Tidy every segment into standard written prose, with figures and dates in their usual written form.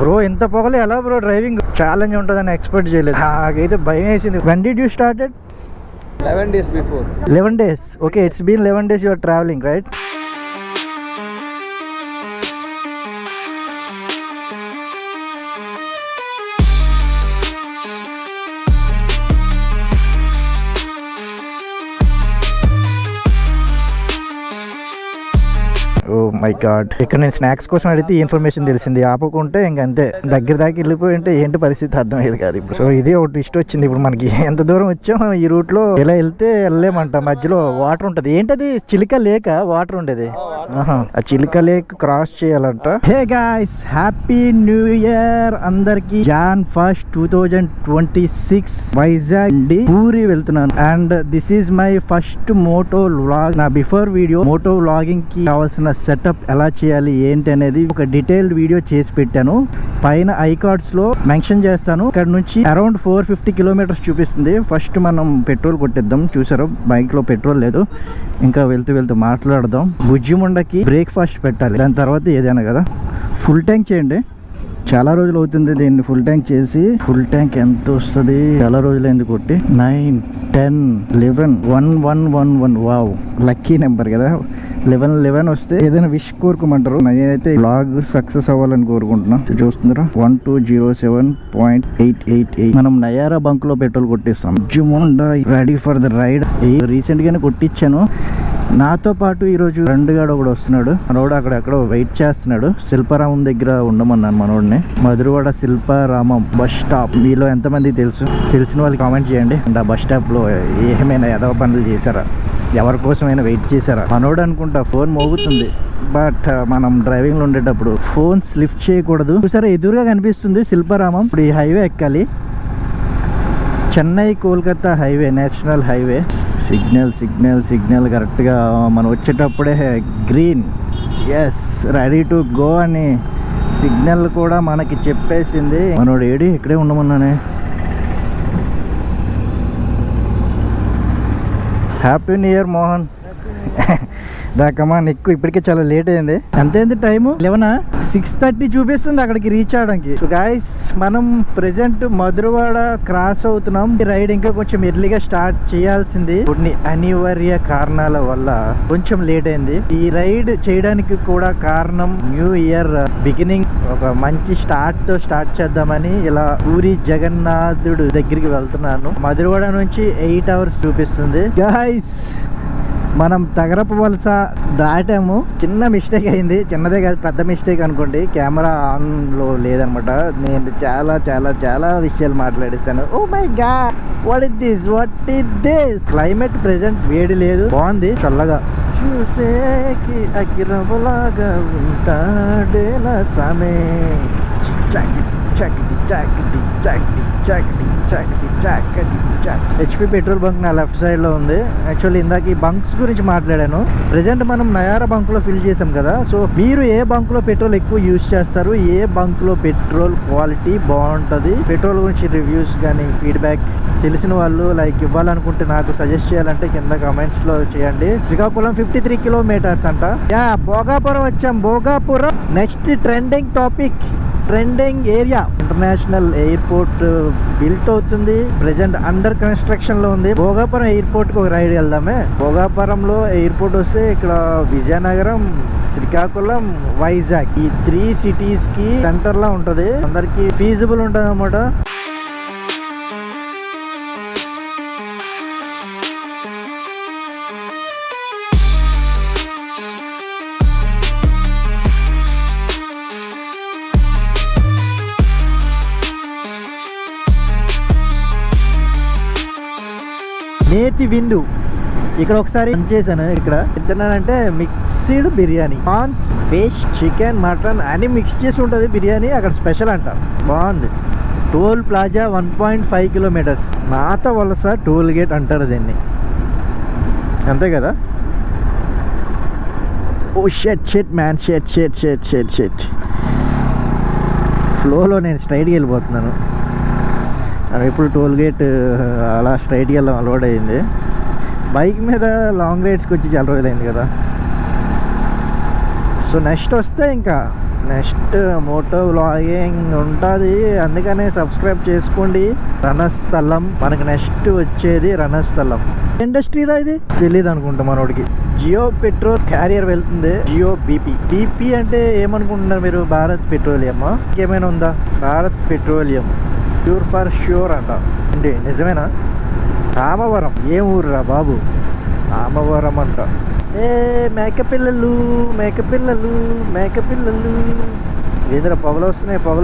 Bro ఎంత పొగలే ఎలా bro driving challenge ఉంటుందని ఎక్స్పెక్ట్ చేయలేదు. నాకైతే భయం వేసింది. When did you started? 11 days before. 11 days. Okay, it's been 11 days you are traveling, right? Oh my god, ఇక్కడ నేను స్నాక్స్ కోసం అడిగితే ఈ ఇన్ఫర్మేషన్ తెలిసింది. ఆపకుంటే ఇంకంతే, దగ్గర దాకా వెళ్ళిపోయి ఉంటే ఏంటి పరిస్థితి అర్థమయ్యేది కాదు ఇప్పుడు. సో ఇది ఒకటి ఇష్టం వచ్చింది. ఇప్పుడు మనకి ఎంత దూరం వచ్చాం ఈ రూట్ లో ఇలా వెళ్తే వెళ్ళలేమంట. మధ్యలో వాటర్ ఉంటది. ఏంటది? చిలిక లేక వాటర్ ఉండేది. ఆ చిలిక లేక్ క్రాస్ చేయాలంట. Hey guys, happy new year అందరికి. Jan 1st, 2026 వైజాగ్ నుండి పూరి వెళ్తున్నాను. And this is my first moto vlog. నా బిఫోర్ వీడియో మోటో వ్లాగింగ్ కి కావాల్సిన సెటప్ ఎలా చేయాలి ఏంటి అనేది ఒక డీటెయిల్డ్ వీడియో చేసి పెట్టాను. పైన ఐకార్డ్స్ లో మెన్షన్ చేస్తాను. ఇక్కడ నుంచి అరౌండ్ 450 కిలోమీటర్స్ చూపిస్తుంది. ఫస్ట్ మనం పెట్రోల్ కొట్టిద్దాం. చూసారు బైక్ లో పెట్రోల్ లేదు. ఇంకా వెళ్తూ మాట్లాడదాం. బుజ్జిముండకి బ్రేక్ఫాస్ట్ పెట్టాలి, దాని తర్వాత ఏదైనా కదా. ఫుల్ ట్యాంక్ చేయండి. చాలా రోజులు అవుతుంది దీన్ని ఫుల్ ట్యాంక్ చేసి. ఫుల్ ట్యాంక్ ఎంత వస్తుంది? చాలా రోజులైంది కొట్టి. 9, 10, 11, 1111. వావ్, లక్కీ నెంబర్ కదా. 11 వస్తే ఏదైనా విష్ కోరుకోమంటారు. నేనైతే బ్లాగ్ సక్సెస్ అవ్వాలని కోరుకుంటున్నా. చూస్తున్నారా, 1207.888. మనం నయారా బంక్ లో పెట్రోల్ కొట్టిస్తాం. జుముండా ready for the ride. Recent గానే కొట్టించాను. నాతో పాటు ఈరోజు ఫ్రెండ్గాడు ఒకడు వస్తున్నాడు. మనోడు అక్కడెక్కడో వెయిట్ చేస్తున్నాడు. శిల్పారామం దగ్గర ఉండమన్నాను మనోడిని. Madhurawada Shilparamam bus stop. మీలో ఎంతమంది తెలుసు? తెలిసిన వాళ్ళు కామెంట్ చేయండి. అండ్ ఆ బస్ స్టాప్ లో ఏమైనా ఎదవ పనులు చేశారా? ఎవరి కోసమైనా వెయిట్ చేశారా? మనోడు అనుకుంటా ఫోన్ మోగుతుంది. బట్ మనం డ్రైవింగ్ లో ఉండేటప్పుడు ఫోన్స్ లిఫ్ట్ చేయకూడదు. చూసారా, ఎదురుగా కనిపిస్తుంది శిల్పారామం. ఇప్పుడు ఈ హైవే ఎక్కాలి. Chennai Kolkata highway, national highway. Signal కరెక్ట్గా మనం వచ్చేటప్పుడే green. Yes, ready to go అని సిగ్నల్ కూడా మనకి చెప్పేసింది. మనోడు ఏడి ఇక్కడే ఉండమన్నానే. Happy new year Mohan. దాకమ్మా నీకు ఇప్పటికే చాలా లేట్ అయింది. ఎంతైంది టైము? 11, 6:30 చూపిస్తుంది అక్కడికి రీచ్ అవడానికి. సో గైస్, మనం ప్రెసెంట్ మధురవాడ క్రాస్ అవుతున్నాం. ఈ రైడ్ ఇంకా కొంచెం ఎర్లీగా స్టార్ట్ చేయాల్సింది. కొన్ని అనివార్య కారణాల వల్ల కొంచెం లేట్ అయింది. ఈ రైడ్ చేయడానికి కూడా కారణం న్యూ ఇయర్ బిగినింగ్. ఒక మంచి స్టార్ట్ తో స్టార్ట్ చేద్దామని ఇలా పూరి జగన్నాథుడు దగ్గరికి వెళ్తున్నాను. మధురవాడ నుంచి 8 hours చూపిస్తుంది. గైస్, మనం తగరపు వలస దాటాము. చిన్న మిస్టేక్ అయింది. చిన్నదే కాదు, పెద్ద మిస్టేక్ అనుకోండి. కెమెరా ఆన్లో లేదనమాట. నేను చాలా విషయాలు మాట్లాడిస్తాను. Oh my God, what is this climate present వేడి లేదు, బాగుంది చల్లగా. చూసేకి అకిరవలాగా ఉంటాడేలా సమే. హెచ్పి పెట్రోల్ బంక్ నా లెఫ్ట్ సైడ్ లో ఉంది. యాక్చువల్లీ ఇందాక ఈ బంక్స్ గురించి మాట్లాడాను. ప్రెజెంట్ మనం నయారా బంక్ లో ఫిల్ చేసాం కదా. సో మీరు ఏ బంక్ లో పెట్రోల్ ఎక్కువ యూజ్ చేస్తారు? ఏ బంక్ లో పెట్రోల్ క్వాలిటీ బాగుంటది? పెట్రోల్ గురించి రివ్యూస్ కానీ ఫీడ్బ్యాక్ తెలిసిన వాళ్ళు లైక్ ఇవ్వాలనుకుంటే నాకు సజెస్ట్ చేయాలంటే కింద కామెంట్స్ లో చేయండి. శ్రీకాకుళం 53 కిలోమీటర్స్ అంట. భోగాపురం వచ్చాం. Bhogapuram next trending topic. Trending area. International airport built అవుతుంది. ప్రెజెంట్ అండర్ కన్స్ట్రక్షన్ లో ఉంది. భోగాపురం ఎయిర్పోర్ట్ కి ఒక రైడ్ వెళ్దామే. భోగాపురంలో ఎయిర్పోర్ట్ వస్తే ఇక్కడ విజయనగరం, శ్రీకాకుళం, వైజాగ్ ఈ 3 cities కి సెంటర్ లా ఉంటది. అందరికి ఫీజిబుల్ ఉంటది అన్నమాట. నేతి విందు ఇక్కడ ఒకసారి చేశాను. ఇక్కడ తిన్నానంటే mixed biryani, prawns, fish, chicken, mutton అన్ని మిక్స్ చేసి ఉంటుంది బిర్యానీ. అక్కడ స్పెషల్ అంట, బాగుంది. Toll plaza 1.5 kilometers. నాత వలస టోల్ గేట్ అంటారు దీన్ని, అంతే కదా. ఓ షెట్ మ్యాన్, షెట్. ఫ్లోలో నేను స్ట్రైట్గా వెళ్ళిపోతున్నాను. ఇప్పుడు టోల్ గేట్ అలా స్ట్రైట్గా వెళ్ళడం అలవాటు అయింది. బైక్ మీద లాంగ్ రైడ్స్కి వచ్చి చాలా రోజులైంది కదా. సో నెక్స్ట్ వస్తే ఇంకా నెక్స్ట్ మోటో వ్లాగింగ్ ఉంటుంది, అందుకనే సబ్స్క్రైబ్ చేసుకోండి. రణస్థలం మనకి నెక్స్ట్ వచ్చేది రణస్థలం. ఇండస్ట్రీరా ఇది తెలియదు అనుకుంటా మనోడికి. జియో పెట్రోల్ క్యారియర్ వెళ్తుంది. జియో బీపీ అంటే ఏమనుకుంటున్నారు మీరు? భారత్ పెట్రోలియం ఇంకేమైనా ఉందా? Bharat petroleum pure for sure అంట. అంటే నిజమేనా? రామవరం ఏం ఊరురా బాబు? రామవరం అంట. మేకపిల్లలు ఏదైనా పొగలు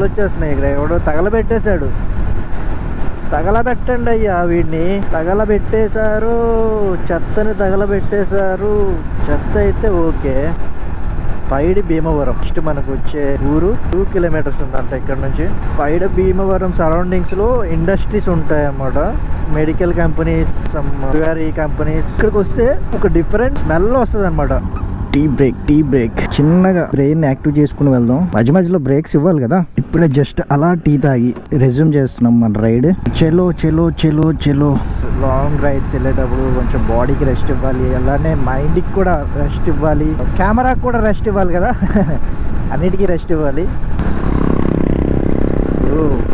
వచ్చేస్తున్నాయి. ఇక్కడ ఎవడో తగలబెట్టేశాడు. తగలబెట్టండి అయ్యా వీడిని. తగలబెట్టేశారు, చెత్తని తగలబెట్టేశారు. చెత్త అయితే ఓకే. పైడి భీమవరం నెక్స్ట్ మనకు వచ్చే ఊరు 2 కిలోమీటర్స్ ఉందంట ఇక్కడ నుంచి. పైడి భీమవరం సరౌండింగ్స్ లో ఇండస్ట్రీస్ ఉంటాయి అన్నమాట. Medical companies, jewellery companies. ఇక్కడికి వస్తే ఒక డిఫరెంట్ స్మెల్ వస్తుంది అనమాట. టీ బ్రేక్ చిన్నగా బ్రెయిన్ యాక్టివ్ చేసుకుని వెళ్దాం. మధ్య మధ్యలో బ్రేక్స్ ఇవ్వాలి కదా. ఇప్పుడే జస్ట్ అలా టీ తాగి రెజ్యూమ్ చేస్తున్నాం మన రైడ్. చెలో లాంగ్ రైడ్స్ వెళ్ళేటప్పుడు కొంచెం బాడీకి రెస్ట్ ఇవ్వాలి, అలానే మైండ్కి కూడా రెస్ట్ ఇవ్వాలి, కెమెరాకి కూడా రెస్ట్ ఇవ్వాలి కదా. అన్నిటికీ రెస్ట్ ఇవ్వాలి.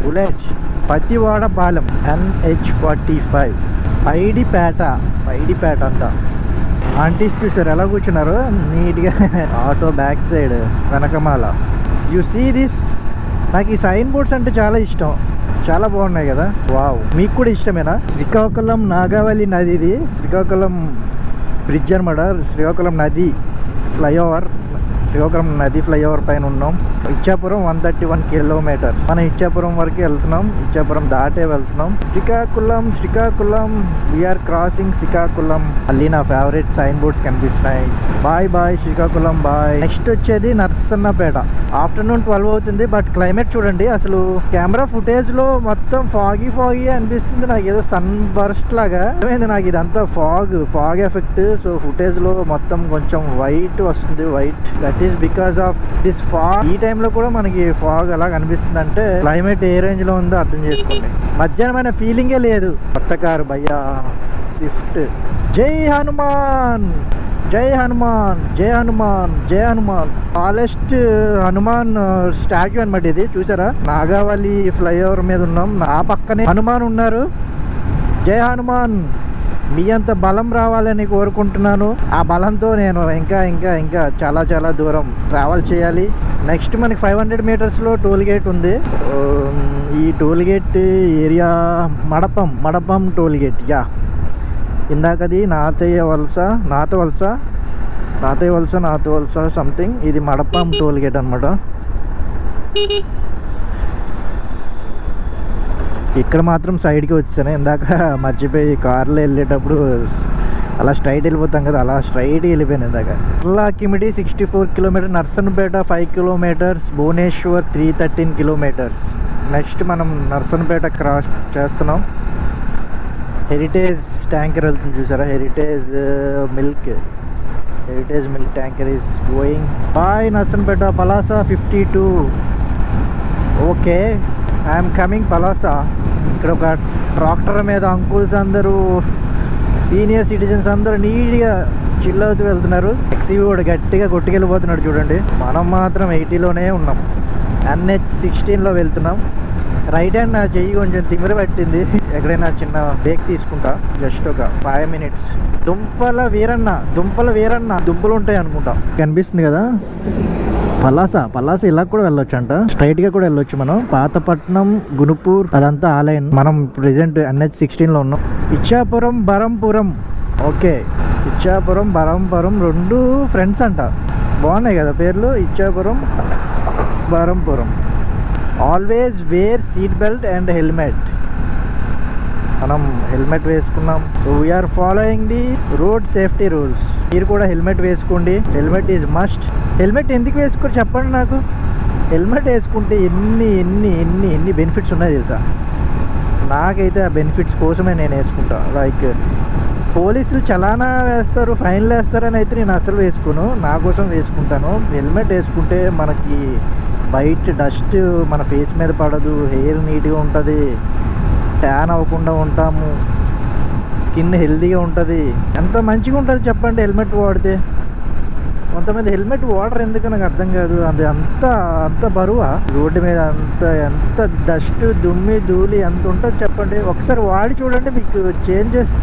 బుల్లెట్ పతివాడ పాలెం NH45 పైడిపేట అంతా. ఆంటీస్ చూసారు ఎలా కూర్చున్నారు నీట్గా. ఆటో బ్యాక్ సైడ్ వెనకమాల. You see this. నాకు ఈ సైన్ బోర్డ్స్ అంటే చాలా ఇష్టం. చాలా బాగున్నాయి కదా. వావ్, మీకు కూడా ఇష్టమేనా? శ్రీకాకుళం నాగావళి నది. ఇది శ్రీకాకుళం బ్రిడ్జ్ అనమాట. శ్రీకాకుళం నది ఫ్లైఓవర్. శ్రీకాకుళం నది ఫ్లైఓవర్ పైన ఉన్నాం. ఇచ్చాపురం 131 కిలోమీటర్స్. మనం ఇచ్చాపురం వరకు వెళ్తున్నాం. ఇచ్చాపురం దాటే వెళ్తున్నాం. Srikakulam we're crossing Srikakulam. మళ్ళీ నా ఫేవరెట్ సైన్ బోర్డ్స్ కనిపిస్తున్నాయి. Bye Srikakulam bye. నెక్స్ట్ వచ్చేది నర్సన్నపేట. ఆఫ్టర్నూన్ 12 అవుతుంది. బట్ క్లైమేట్ చూడండి అసలు. కెమెరా ఫుటేజ్ లో మొత్తం ఫాగీ అనిపిస్తుంది నాకు. ఏదో సన్ బర్స్ట్ లాగా ఏమైంది నాకు ఇదంతా. Fog effect. సో ఫుటేజ్ లో మొత్తం కొంచెం వైట్ వస్తుంది. White that is because of this fog. ఈ టైంలో కూడా మనకి ఫాగ్ ఎలా కనిపిస్తుంది అంటే క్లైమేట్ ఏ రేంజ్ లో ఉందో అర్థం చేసుకోండి. మధ్యాహ్నమైన ఫీలింగే లేదు. కొత్త కారు భయ్యా స్విఫ్ట్. జై హనుమాన్. టాలెస్ట్ హనుమాన్ స్టాచ్యూ అనమాట ఇది. చూసారా? నాగావళి ఫ్లైఓవర్ మీద ఉన్నాం. ఆ పక్కనే హనుమాన్ ఉన్నారు. జై హనుమాన్. మీ అంత బలం రావాలని కోరుకుంటున్నాను. ఆ బలంతో నేను ఇంకా చాలా దూరం ట్రావెల్ చేయాలి. నెక్స్ట్ మనకి 500 మీటర్స్లో టోల్ గేట్ ఉంది. ఈ toll gate area Madapam toll gate. ఇందాకది నాతయ్య వలస సంథింగ్. ఇది మడపం టోల్ గేట్ అనమాట. ఇక్కడ మాత్రం సైడ్కి వచ్చాను. ఇందాక మర్చిపోయి కార్లో వెళ్ళేటప్పుడు అలా స్ట్రైట్ వెళ్ళిపోతాం కదా, అలా స్ట్రైట్ వెళ్ళిపోయాను ఇందాక. Kimidi 64 kilometre. Narasannapeta 5 kilometres. Bhubaneswar 313 kilometres. Next మనం నర్సన్పేట క్రాస్ చేస్తున్నాం. హెరిటేజ్ ట్యాంకర్ వెళ్తుంది చూసారా? Heritage milk tanker is going by Narasannapeta. Palasa 52. Okay, I'm coming Palasa. ఇక్కడ ఒక ట్రాక్టర్ మీద అంకుల్స్ అందరూ, సీనియర్ సిటిజన్స్ అందరూ నీట్గా చిల్ అవుతూ వెళ్తున్నారు. ఎక్సీవీ కూడా గట్టిగా కొట్టుకెళ్ళిపోతున్నాడు చూడండి. మనం మాత్రం 80లోనే ఉన్నాం. NH16లో వెళ్తున్నాం. రైట్ హ్యాండ్ నా చెయ్యి కొంచెం తిమిరి పట్టింది. ఎక్కడైనా చిన్న బ్రేక్ తీసుకుంటా జస్ట్ ఒక 5 మినిట్స్. దుంపల వీరన్న దుంపలు ఉంటాయి అనుకుంటా. కనిపిస్తుంది కదా పలాస. ఇలా కూడా వెళ్ళొచ్చు అంట. స్ట్రైట్ గా కూడా వెళ్ళొచ్చు మనం. పాతపట్నం, గునుపూర్ అదంతా ఆలయం. మనం ప్రెసెంట్ NH16లో ఉన్నాం. ఇచ్చాపురం, బరంపురం. ఓకే, ఇచ్చాపురం, బరంపురం 2 ఫ్రెండ్స్ అంట. బాగున్నాయి కదా పేర్లు. Ichchapuram, Berhampur. Always wear seat belt and helmet. మనం హెల్మెట్ వేసుకున్నాం. So we're following the road safety rules. మీరు కూడా హెల్మెట్ వేసుకోండి. Helmet is must. హెల్మెట్ ఎందుకు వేసుకోరు చెప్పండి నాకు. హెల్మెట్ వేసుకుంటే ఎన్ని బెనిఫిట్స్ ఉన్నాయో తెలుసా? నాకైతే ఆ బెనిఫిట్స్ కోసమే నేను వేసుకుంటా. లైక్ పోలీసులు చలానా వేస్తారు, ఫైన్లు వేస్తారని అయితే నేను అసలు వేసుకోను. నా కోసం వేసుకుంటాను. హెల్మెట్ వేసుకుంటే మనకి బయట డస్ట్ మన ఫేస్ మీద పడదు, హెయిర్ నీట్గా ఉంటుంది, ట్యాన్ అవ్వకుండా ఉంటాము, స్కిన్ హెల్తీగా ఉంటుంది. ఎంత మంచిగా ఉంటుంది చెప్పండి హెల్మెట్ వాడితే. కొంతమంది హెల్మెట్ వాటర్ ఎందుకు నాకు అర్థం కాదు. అది అంత బరువా రోడ్డు మీద, ఎంత డస్ట్ దుమ్మి ధూళి ఎంత ఉంటుంది చెప్పండి. ఒకసారి వాడి చూడండి, మీకు చేంజెస్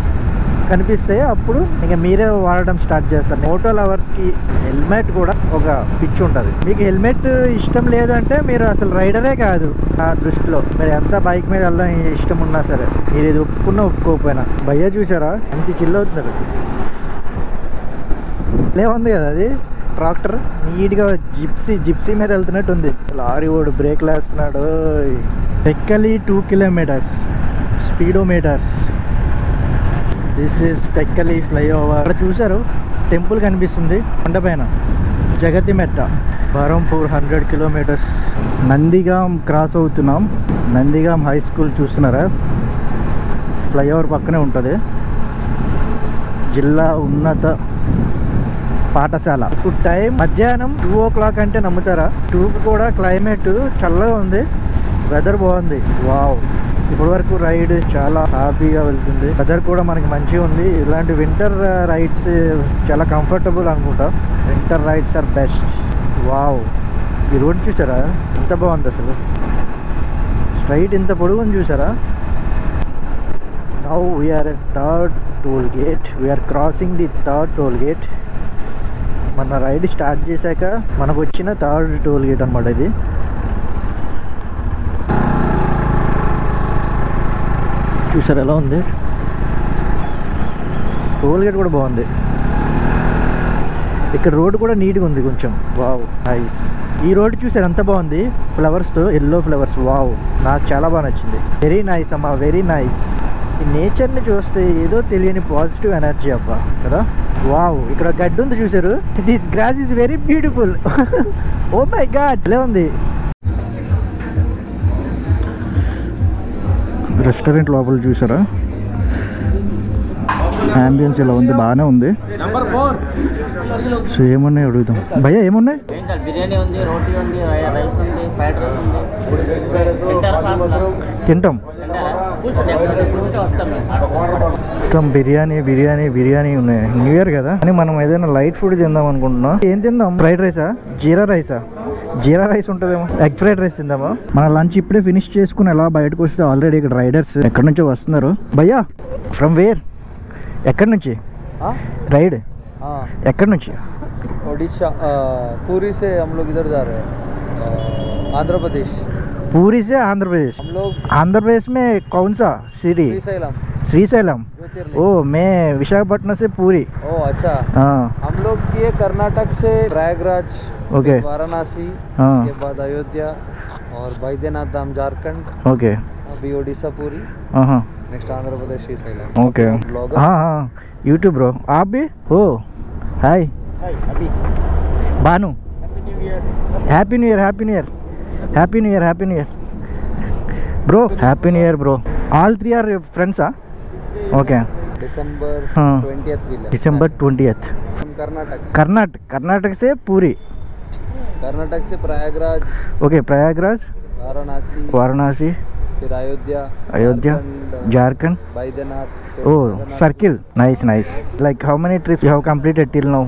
కనిపిస్తాయి. అప్పుడు ఇంకా మీరే వాడడం స్టార్ట్ చేస్తారు. మోటో లవర్స్కి హెల్మెట్ కూడా ఒక పిచ్చి ఉంటుంది. మీకు హెల్మెట్ ఇష్టం లేదంటే మీరు అసలు రైడరే కాదు నా దృష్టిలో. మీరు ఎంత బైక్ మీద వెళ్ళడం ఇష్టం ఉన్నా సరే, మీరు ఇది ఒప్పుకున్నా ఒప్పుకోకపోయినా. భయ్యా చూసారా మంచి చిల్ అవుతున్నారు. లేవుంది కదా అది ట్రాక్టర్ నీట్గా జిప్సీ మీద వెళ్తున్నట్టు ఉంది. లారీ ఓడు బ్రేక్లు వేస్తున్నాడు. Tekkali 2 kilometres speedometers. This is Tekkali flyover. అక్కడ చూసారు టెంపుల్ కనిపిస్తుంది కొండపైన. జగతి మెట్ట బరంపూర్ 100 కిలోమీటర్స్. నందిగాం క్రాస్ అవుతున్నాం. నందిగాం హై స్కూల్ చూస్తున్నారా, ఫ్లైఓవర్ పక్కనే ఉంటుంది. జిల్లా ఉన్నత పాఠశాల. ఇప్పుడు టైం మధ్యాహ్నం 2 o'clock అంటే నమ్ముతారా? 2కి కూడా క్లైమేట్ చల్లగా ఉంది, వెదర్ బాగుంది. వావ్, ఇప్పటి వరకు రైడ్ చాలా హ్యాపీగా వెళ్తుంది. వెదర్ కూడా మనకి మంచిగా ఉంది. ఇలాంటి వింటర్ రైడ్స్ చాలా కంఫర్టబుల్ అనుకుంటా. Winter rides are best. Wow, ఈ రోడ్ చూసారా ఎంత బాగుంది అసలు. స్ట్రైట్ ఇంత పొడుగుని చూసారా. Now we're at third toll gate. We're crossing the third toll gate. మన రైడ్ స్టార్ట్ చేశాక మనకు వచ్చిన థర్డ్ టోల్ గేట్ అనమాట ఇది. చూసారు ఎలా ఉంది. టోల్ గేట్ కూడా బాగుంది. ఇక్కడ రోడ్ కూడా నీట్గా ఉంది కొంచెం. Wow, nice. ఈ రోడ్ చూసారు ఎంత బాగుంది, ఫ్లవర్స్తో, ఎల్లో ఫ్లవర్స్. వావ్, నాకు చాలా బాగా నచ్చింది. వెరీ నైస్ అమ్మా, వెరీ నైస్. ఈ నేచర్ని చూస్తే ఏదో తెలియని పాజిటివ్ ఎనర్జీ అబ్బా కదా. వావ్, ఇక్కడ గడ్డి ఉంది చూసారు. This grass is very beautiful. Oh my god, ఎలా ఉంది. రెస్టారెంట్ లోపల చూసారా, అంబియన్స్ ఇలా ఉంది, బాగానే ఉంది. సో ఏమున్నాయి అడుగుదాం. భయ్యా ఏమున్నాయి? బిర్యానీ ఉంది, రోటీ ఉంది, రైస్ ఉంది, ఫ్రైడ్ రైస్ ఉంది. తింటాం. మొత్తం బిర్యానీ ఉన్నాయి. న్యూ ఇయర్ కదా అని మనం ఏదైనా లైట్ ఫుడ్ తిందాం అనుకుంటున్నాం. ఏం తిందాం? ఫ్రైడ్ రైసా, జీరా రైస్ ఉంటుందేమో. ఎగ్ ఫ్రైడ్ రైస్ తిందామా? మన లంచ్ ఇప్పుడే ఫినిష్ చేసుకుని ఎలా బయటకు వస్తే ఆల్రెడీ ఇక్కడ రైడర్స్ ఎక్కడి నుంచో వస్తున్నారు. భయ్యా ఫ్రమ్ వేర్? ఎక్కడి నుంచి రైడ్? ఎక్కడి నుంచి? ओडिशा पूरी से हम लोग इधर जा रहे हैं आंध्र प्रदेश. पूरी से आंध्र प्रदेश. हम लोग आंध्र प्रदेश में कौन सा सिटी? श्रीशैलम. ओ, मैं विशाखापट्टनम से पूरी. ओ अच्छा. हाँ, हम लोग ये कर्नाटक से प्रयागराज, ओके, वाराणसी, हाँ, उसके बाद अयोध्या और बैद्यनाथ धाम झारखंड, ओके, अभी ओडिशा पूरी, हाँ, next Andhra Pradesh Srisailam. Okay, blogger. हाँ, यूट्यूब ब्रो. आप भी हो? Hi Bhanu. Happy new year bro. Happy new year bro. All 3 are friends? Okay. December हाँ. 20th will है. December 20th. हम कर्नाटक से पूरी. कर्नाटक से प्रयागराज, ओके, प्रयागराज, वाराणसी, फिर अयोध्या, झारखंड, बैद्यनाथ. ओ circle. Nice. Like how many trips you have completed till now?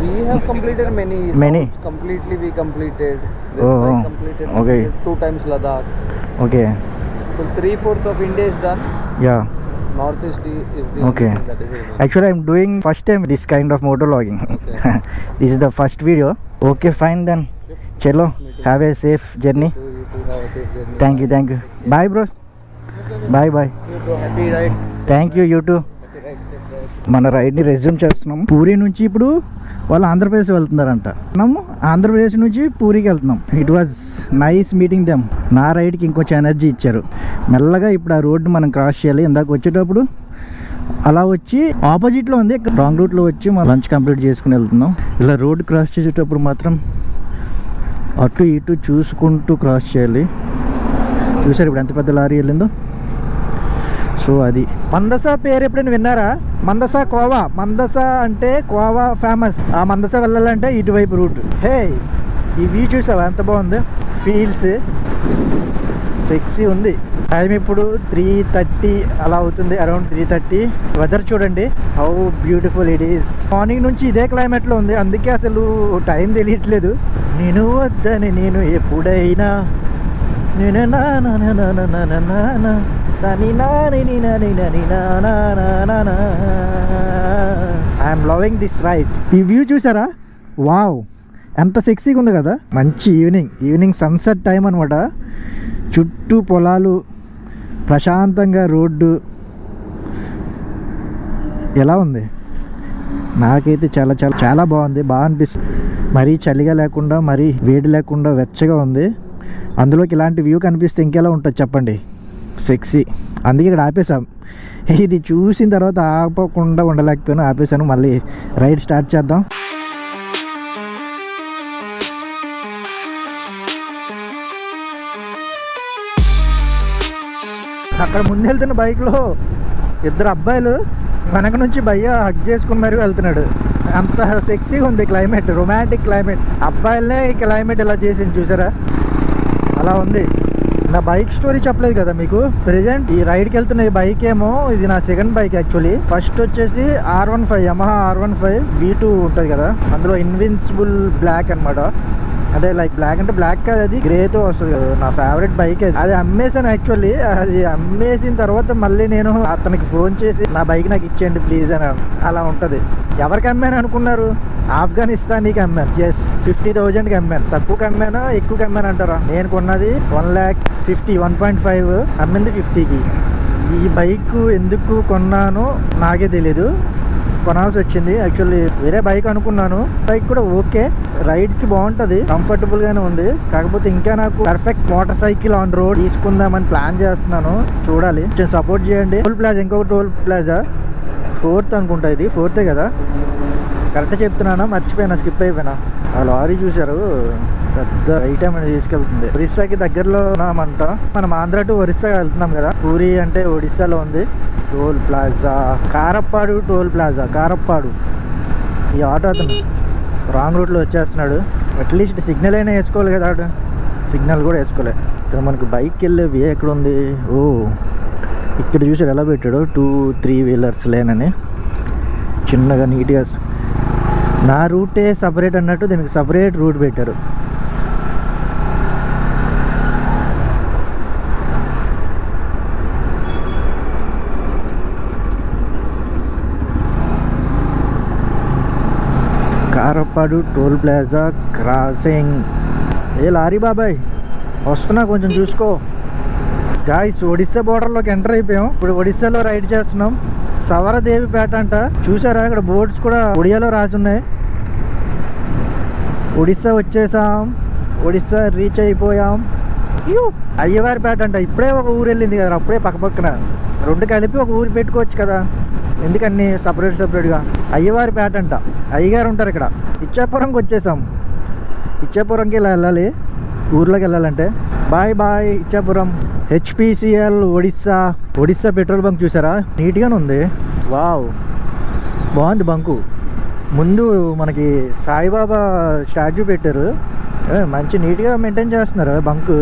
We have completed many. Many? Completely we completed. Oh, I oh. completed. Okay. 2 times Ladakh. Okay, So 3/4 of India is done. yeah. Northeast is the Okay. only thing that is remaining. Actually, I'm doing first time this kind of motovlogging. Okay. This is the first video. Okay, fine then. Chalo, have a safe journey. So you too have a safe journey. Thank you. Bye bro. Bye. You bro, happy ride. Thank you, you too. Happy ride, safe ride. మన రైడ్ని resume చేస్తున్నాం. పూరి నుంచి ఇప్పుడు వాళ్ళు ఆంధ్రప్రదేశ్ వెళ్తున్నారంట. మనము ఆంధ్రప్రదేశ్ నుంచి పూరికి వెళ్తున్నాం. It was nice meeting them. నా రైడ్కి ఇంకొంచెం ఎనర్జీ ఇచ్చారు. మెల్లగా ఇప్పుడు ఆ రోడ్డు మనం క్రాస్ చేయాలి. ఇందాక వచ్చేటప్పుడు అలా వచ్చి ఆపోజిట్లో ఉంది, రాంగ్ రూట్లో వచ్చి మనం లంచ్ కంప్లీట్ చేసుకుని వెళ్తున్నాం. ఇలా రోడ్డు క్రాస్ చేసేటప్పుడు మాత్రం అటు ఇటు చూసుకుంటూ క్రాస్ చేయాలి. చూసారు ఇప్పుడు ఎంత పెద్ద లారీ వెళ్ళిందో. సో అది మందస పేరు ఎప్పుడైనా విన్నారా? మందస కోవా. మందస అంటే కోవా ఫేమస్. ఆ మందస వెళ్ళాలంటే ఇటువైపు రూట్. హే, ఈ వ్యూ చూసావా ఎంత బాగుంది? ఫీల్స్ సెక్సీ ఉంది. టైం ఇప్పుడు 3:30 అలా అవుతుంది, అరౌండ్ 3:30. వెదర్ చూడండి how beautiful it is. Morning నుంచి ఇదే క్లైమేట్లో ఉంది, అందుకే అసలు టైం తెలియట్లేదు. నేను వద్దని నేను ఎప్పుడైనా నేను ఐఎమ్ లవింగ్ దిస్ రైడ్. ఈ వ్యూ చూసారా? వావ్, ఎంత సెక్సీగా ఉంది కదా. మంచి ఈవినింగ్ సన్సెట్ టైం అనమాట. చుట్టూ పొలాలు, ప్రశాంతంగా రోడ్డు. ఎలా ఉంది? నాకైతే చాలా చాలా చాలా బాగుంది, బాగా అనిపిస్తుంది. మరీ చలిగా లేకుండా మరీ వేడి లేకుండా వెచ్చగా ఉంది. అందులోకి ఇలాంటి వ్యూ కనిపిస్తే ఇంకెలా ఉంటుంది చెప్పండి, సెక్సీ. అందుకే ఇక్కడ ఆపేసాం. ఇది చూసిన తర్వాత ఆపకుండా ఉండలేకపోయాను, ఆపేసాను. మళ్ళీ రైడ్ స్టార్ట్ చేద్దాం. అక్కడ ముందు వెళ్తున్న బైక్లో ఇద్దరు అబ్బాయిలు వెనక నుంచి భయ్య హగ్ చేసుకుని మరీ వెళ్తున్నాడు. అంత సెక్సీగా ఉంది క్లైమేట్, రొమాంటిక్ క్లైమేట్. అబ్బాయిలనే ఈ క్లైమేట్ ఇలా చేసింది చూసారా, అలా ఉంది. నా బైక్ స్టోరీ చెప్పలేదు కదా మీకు. ప్రెజెంట్ ఈ రైడ్కి వెళ్తున్న ఈ బైక్ ఏమో, ఇది నా సెకండ్ బైక్ యాక్చువల్లీ. ఫస్ట్ వచ్చేసి R15, యమహా R15 V2 ఉంటుంది కదా, అందులో ఇన్విన్సిబుల్ బ్లాక్ అనమాట. అంటే లైక్ బ్లాక్ అంటే బ్లాక్ కాదు, అది గ్రేతో వస్తుంది కదా. నా ఫేవరెట్ బైక్ అది అమ్మేసాను యాక్చువల్లీ. అది అమ్మేసిన తర్వాత మళ్ళీ నేను అతనికి ఫోన్ చేసి నా బైక్ నాకు ఇచ్చేయండి ప్లీజ్ అని. అలా ఉంటుంది. ఎవరికి అమ్మాను అనుకున్నారు? ఆఫ్ఘనిస్తాన్కి అమ్మాను. ఎస్, 50,000కి అమ్మాను. తక్కువకి అమ్మానా ఎక్కువకి అమ్మాను అంటారా? నేను కొన్నది 1,50,000, 1.5, అమ్మింది 50కి. ఈ బైక్ ఎందుకు కొన్నానో నాకే తెలీదు, కొనాల్సి వచ్చింది. యాక్చువల్లీ వేరే బైక్ అనుకున్నాను. బైక్ కూడా ఓకే, రైడ్స్కి బాగుంటుంది, కంఫర్టబుల్గానే ఉంది. కాకపోతే ఇంకా నాకు perfect motor cycle on road తీసుకుందామని ప్లాన్ చేస్తున్నాను. చూడాలి, కొంచెం సపోర్ట్ చేయండి. టోల్ ప్లాజా, ఇంకొక టోల్ ప్లాజా 4th అనుకుంటా. ఇది 4th కదా? కరెక్ట్ చెప్తున్నానా? మర్చిపోయినా, స్కిప్ అయిపోయినా. ఆ లారీ చూశారు, పెద్ద ఐటమ్ అనేది తీసుకెళ్తుంది. ఒరిస్సాకి దగ్గరలో ఉన్నామంట. మనం ఆంధ్ర టు ఒరిస్సా వెళ్తున్నాం కదా. పూరి అంటే ఒడిస్సాలో ఉంది. Toll plaza Karappadu, toll plaza Karappadu. ఈ ఆటో అతను రాంగ్ రూట్లో వచ్చేస్తున్నాడు. అట్లీస్ట్ సిగ్నల్ అయినా వేసుకోవాలి కదా. ఆడు సిగ్నల్ కూడా వేసుకోలే. ఇక్కడ మనకు బైక్ వెళ్ళే వే ఎక్కడ ఉంది? ఓ, ఇక్కడ చూసారు ఎలా పెట్టాడు, 2-3 వీలర్స్ లేనని చిన్నగా నీట్గా. నా రూటే సపరేట్ అన్నట్టు దీనికి సపరేట్ రూట్ పెట్టారు. కారప్పాడు టోల్ ప్లాజా క్రాసింగ్. ఏ లారీ బాబాయ్ వస్తున్నా, కొంచెం చూసుకో. గాయ్స్, ఒడిస్సా బోర్డర్లోకి ఎంటర్ అయిపోయాం. ఇప్పుడు ఒడిస్సాలో రైడ్ చేస్తున్నాం. సవరదేవిపేట అంట. చూసారా, ఇక్కడ బోర్డ్స్ కూడా ఒడియాలో రాసి ఉన్నాయి. ఒడిస్సా వచ్చేసాం, ఒడిస్సా రీచ్ అయిపోయాం. అయ్యవారిపేట అంట. ఇప్పుడే ఒక ఊరు వెళ్ళింది కదా, అప్పుడే పక్కన రెండు కలిపి ఒక ఊరు పెట్టుకోవచ్చు కదా, ఎందుకన్నీ సపరేట్గా. అయ్యవారిపేట అంట, అయ్యగారు ఉంటారు ఇక్కడ. ఇచ్చాపురంకి వచ్చేసాం. ఇచ్చాపురంకి ఇలా వెళ్ళాలి, ఊర్లోకి వెళ్ళాలంటే. Bye bye Ichchapuram. HPCL Odisha petrol bunk చూసారా, నీట్గానే ఉంది. వావ్, బాగుంది బంకు. ముందు మనకి సాయిబాబా స్టాచ్యూ పెట్టారు, మంచి నీట్గా మెయింటైన్ చేస్తున్నారు బంకు.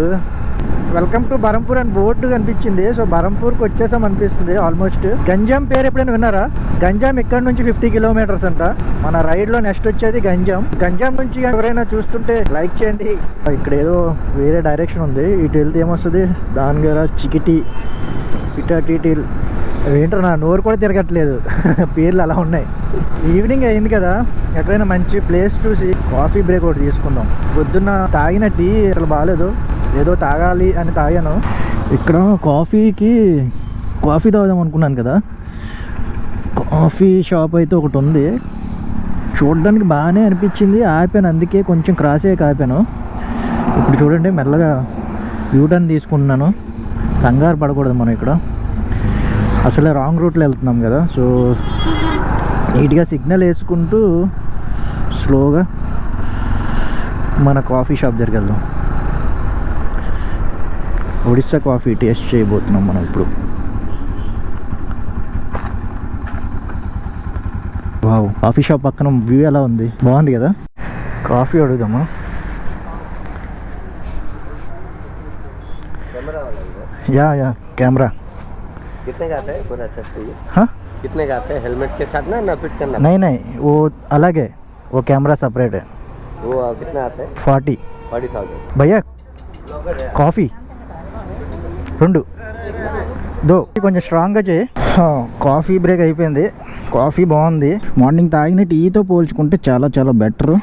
వెల్కమ్ టు బరంపూర్ అని బోర్డు కనిపించింది. సో బరంపూర్కి వచ్చేసాం అనిపిస్తుంది ఆల్మోస్ట్. గంజాం పేరు ఎప్పుడైనా విన్నారా? గంజాం ఇక్కడ నుంచి 50 కిలోమీటర్స్ అంట. మన రైడ్లో నెక్స్ట్ వచ్చేది గంజాం నుంచి ఎవరైనా చూస్తుంటే లైక్ చేయండి. ఇక్కడ ఏదో వేరే డైరెక్షన్ ఉంది, ఇటు వెళ్తే ఏమొస్తుంది? దానిగర చికిటి పిటాటీటీల్. ఏంటో నా నోరు కూడా తిరగట్లేదు, పేర్లు అలా ఉన్నాయి. ఈవినింగ్ అయింది కదా, ఎక్కడైనా మంచి ప్లేస్ చూసి కాఫీ బ్రేక్ ఒకటి తీసుకుందాం. పొద్దున్న తాగిన టీ అసలు బాగాలేదు, ఏదో తాగాలి అని తాగాను. ఇక్కడ కాఫీ తాగుదాం అనుకున్నాను కదా. కాఫీ షాప్ అయితే ఒకటి ఉంది, చూడడానికి బాగానే అనిపించింది. ఆపాను, అందుకే కొంచెం క్రాస్ అయ్యాక ఆపాను. ఇప్పుడు చూడండి, మెల్లగా యూటర్న్ తీసుకుంటున్నాను. కంగారు పడకూడదు మనం ఇక్కడ, అసలే రాంగ్ రూట్లో వెళ్తున్నాం కదా. సో నీట్గా సిగ్నల్ వేసుకుంటూ స్లోగా మన కాఫీ షాప్ దగ్గరికి వెళ్దాం. ఒడిస్సా కాఫీ టేస్ట్ చేయబోతున్నాం మనం ఇప్పుడు. వావ్, కాఫీ షాప్ పక్కన వ్యూ ఎలా ఉంది, బాగుంది కదా. కాఫీ అడుగుదామా? कैमरा वाला ही है। या कैमरा। कितने का आता है पूरा सेट ये? हाँ कितने का आता है हेलमेट के साथ ना फिट करना? नहीं वो अलग है, वो कैमरा सेपरेट है। वो कितना आता है? 40,000 भैया కాఫీ 2 కొంచెం స్ట్రాంగ్గా చేయి. కాఫీ బ్రేక్ అయిపోయింది. కాఫీ బాగుంది. మార్నింగ్ తాగిన టీతో పోల్చుకుంటే చాలా చాలా బెటర్.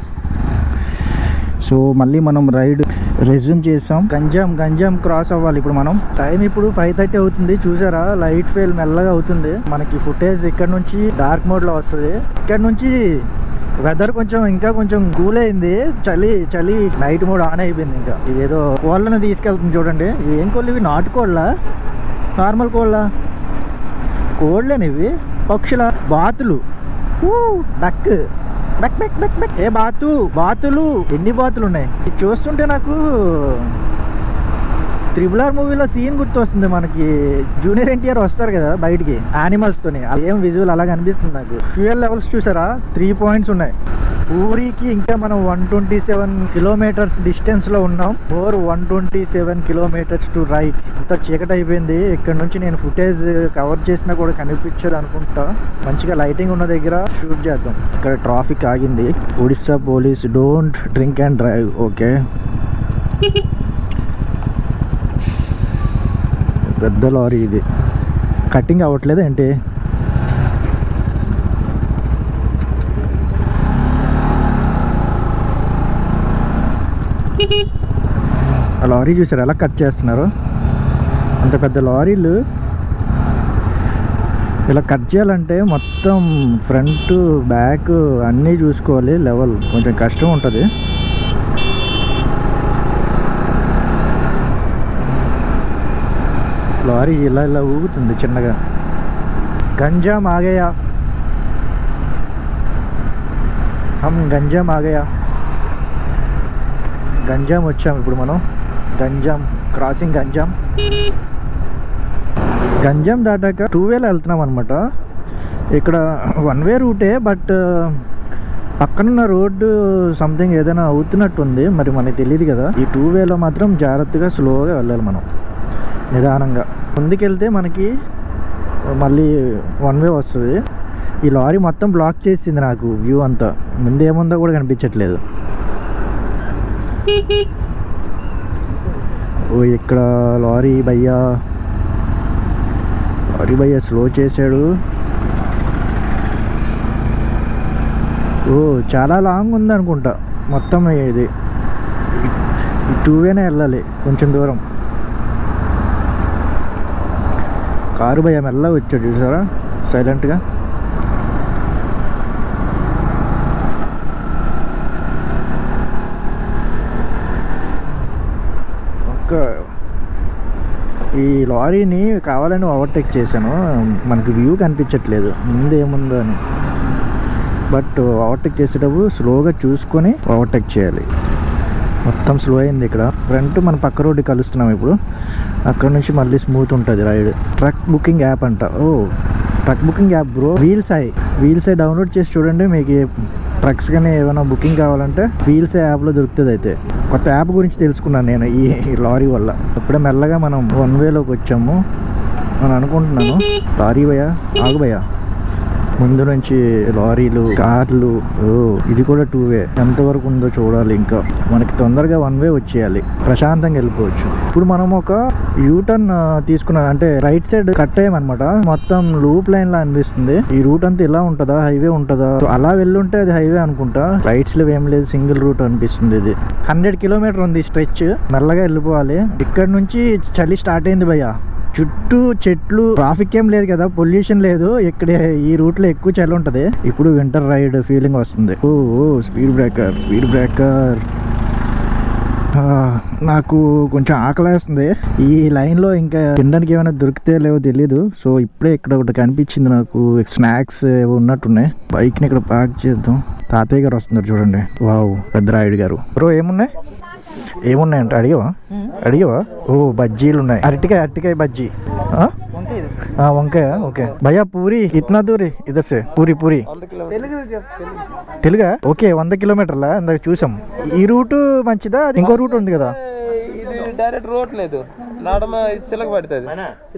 సో మళ్ళీ మనం రైడ్ రెజ్యూమ్ చేసాం. గంజాం క్రాస్ అవ్వాలి ఇప్పుడు మనం. టైం ఇప్పుడు 5:30 అవుతుంది. చూసారా లైట్ ఫెయిల్ మెల్లగా అవుతుంది. మనకి ఫుటేజ్ ఇక్కడ నుంచి డార్క్ మోడ్లో వస్తుంది. ఇక్కడ నుంచి వెదర్ ఇంకా కొంచెం కూల్ అయింది. చలి నైట్ మోడ్ ఆన్ అయిపోయింది. ఇంకా ఇదేదో కోళ్ళని తీసుకెళ్తుంది చూడండి. ఇవి ఏం కోళ్ళు? ఇవి నాటుకోళ్ళ, నార్మల్ కోళ్ళ? కోళ్ళని ఇవి. పక్షుల బాతులు. డక్ బెక్ బెక్ బెక్ బెక్. ఏ బాతులు ఎన్ని బాతులు ఉన్నాయి? ఇది చూస్తుంటే నాకు RRR మూవీలో సీన్ గుర్తొస్తుంది. మనకి జూనియర్ ఎన్టీఆర్ వస్తారు కదా బయటికి యానిమల్స్తోని. ఏం విజువల్ అలాగ అనిపిస్తుంది నాకు. ఫ్యూయల్ లెవెల్స్ చూసారా? 3 పాయింట్స్ ఉన్నాయి. ఊరికి ఇంకా మనం 127 కిలోమీటర్స్ డిస్టెన్స్లో ఉన్నాం. 127 కిలోమీటర్స్ టు రైట్. ఇంత చీకటి అయిపోయింది. ఇక్కడ నుంచి నేను ఫుటేజ్ కవర్ చేసినా కూడా కనిపించదు అనుకుంటా. మంచిగా లైటింగ్ ఉన్న దగ్గర షూట్ చేద్దాం. ఇక్కడ ట్రాఫిక్ ఆగింది. Odisha police don't drink and drive. Okay, పెద్ద లారీ ఇది. కటింగ్ అవ్వట్లేదు ఏంటి? ఆ లారీ చూసారు ఎలా కట్ చేస్తున్నారు? అంత పెద్ద లారీలు ఇలా కట్ చేయాలంటే మొత్తం ఫ్రంట్ బ్యాక్ అన్నీ చూసుకోవాలి. లెవెల్ కొంచెం కష్టం ఉంటుంది. లారీ ఇలా ఊగుతుంది చిన్నగా. గంజాం ఆగయా, గంజాం ఆగయా. గంజాం వచ్చాం ఇప్పుడు మనం. గంజాం క్రాసింగ్. గంజాం దాటాక 2 వేలో వెళ్తున్నాం అనమాట. ఇక్కడ 1 వే రూటే, బట్ పక్కనున్న రోడ్డు సంథింగ్ ఏదైనా అవుతున్నట్టుంది. మరి మనకి తెలియదు కదా. ఈ 2 వేలో మాత్రం జాగ్రత్తగా స్లోగా వెళ్ళాలి మనం, నిదానంగా. ముందుకెళ్తే మనకి మళ్ళీ 1 వే వస్తుంది. ఈ లారీ మొత్తం బ్లాక్ చేసింది నాకు వ్యూ అంతా. ముందు ఏముందో కూడా కనిపించట్లేదు. ఓ ఇక్కడ లారీ భయ్యా స్లో చేశాడు. ఓ చాలా లాంగ్ ఉంది అనుకుంటా మొత్తం. ఇది 2 వేనే వెళ్ళాలి కొంచెం దూరం. కారు భయ్యా మెల్ల వచ్చాడు చూసారా, సైలెంట్గా. ఈ లారీని కావాలని ఓవర్టేక్ చేశాను. మనకి వ్యూ కనిపించట్లేదు ముందు ఏముందో అని. బట్ ఓవర్టేక్ చేసేటప్పుడు స్లోగా చూసుకొని ఓవర్టేక్ చేయాలి. మొత్తం స్లో అయింది ఇక్కడ. ఫ్రంట్ మన పక్క రోడ్డు కలుస్తున్నాం ఇప్పుడు. అక్కడ నుంచి మళ్ళీ స్మూత్ ఉంటుంది రైడ్. ట్రక్ బుకింగ్ యాప్ అంట. ఓ truck booking app bro. WheelsEye download చేసి చూడండి. మీకు ట్రక్స్ కానీ ఏమైనా బుకింగ్ కావాలంటే వీల్స్ ఐ యాప్లో దొరుకుతుంది. అయితే కొత్త యాప్ గురించి తెలుసుకున్నాను నేను ఈ లారీ వల్ల. ఇప్పుడే మెల్లగా మనం 1 వేలోకి వచ్చాము అని అనుకుంటున్నాను. లారీ భయ్యా ఆగు భయ్యా. ముందు నుంచి లారీలు, కార్లు. ఇది కూడా 2 వే. ఎంతవరకు ఉందో చూడాలి. ఇంకా మనకి తొందరగా 1 వే వచ్చేయాలి. ప్రశాంతంగా వెళ్ళిపోవచ్చు. ఇప్పుడు మనం ఒక యూటర్న్ తీసుకున్నాం, అంటే రైట్ సైడ్ కట్ అయ్యామన్నమాట. మొత్తం లూప్ లైన్ లా అనిపిస్తుంది. ఈ రూట్ అంతా ఇలా ఉంటుందా, హైవే ఉంటుందా? అలా వెళ్ళుంటే అది హైవే అనుకుంటా. రైట్స్ లో ఏం లేదు, సింగిల్ రూట్ అనిపిస్తుంది. ఇది 100 కిలోమీటర్ ఉంది స్ట్రెచ్. మెల్లగా వెళ్ళిపోవాలి. ఇక్కడ నుంచి చలి స్టార్ట్ అయింది భయ్యా. చుట్టూ చెట్లు, ట్రాఫిక్ ఏం లేదు కదా, పొల్యూషన్ లేదు. ఇక్కడ ఈ రూట్ లో ఎక్కువ చలి ఉంటది. ఇప్పుడు వింటర్ రైడ్ ఫీలింగ్ వస్తుంది. ఓ స్పీడ్ బ్రేకర్. నాకు కొంచెం ఆకలేస్తుంది. ఈ లైన్ లో ఇంకా తినడానికి ఏమైనా దొరికితే లేవో తెలీదు. సో ఇప్పుడే ఇక్కడ ఒకటి కనిపించింది నాకు. స్నాక్స్ ఏవో ఉన్నట్టున్నాయి. బైక్ ని ఇక్కడ పార్క్ చేద్దాం. తాతయ్య గారు వస్తున్నారు చూడండి. వావ్, పెద్ద రాయుడు గారు. బ్రో ఏమున్నాయంటే అడిగావా? ఓ బజ్జీలు ఉన్నాయి. అరటికాయ బజ్జీ. వంకాయ. ఓకే భయ్యా. పూరి ఇतना दूर इधर से పూరి తెలుగా? ఓకే 100 కిలోమీటర్లా? ఇందాక చూసాం. ఈ రూట్ మంచిదా? ఇంకో రూట్ ఉంది కదా? ఇది డైరెక్ట్ రోడ్ లేదు. నడమ చిలక పడుతుంది,